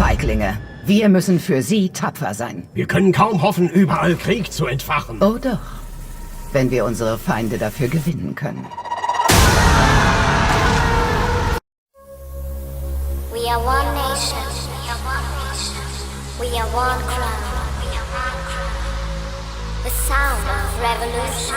Feiglinge. Wir müssen für sie tapfer sein. Wir können kaum hoffen, überall Krieg zu entfachen. Oh doch, wenn wir unsere Feinde dafür gewinnen können. We are one nation. We are one crown. The sound of revolution.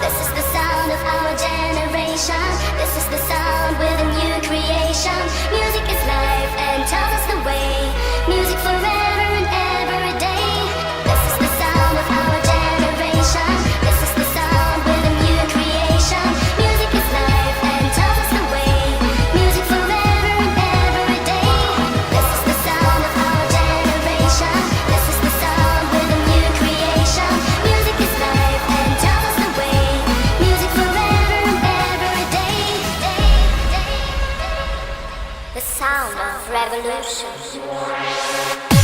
This is the sound of our generation. This is the sound with a new creation. Music is life and tells us the way. Music forever and every day. This is the sound of our generation. This is the sound with a new creation. Music is life and tells us the way. Music forever and every day. This is the sound of our generation. This is the sound with a new creation. Music is life and tells us the way. Music forever and every day. The sound of revolution.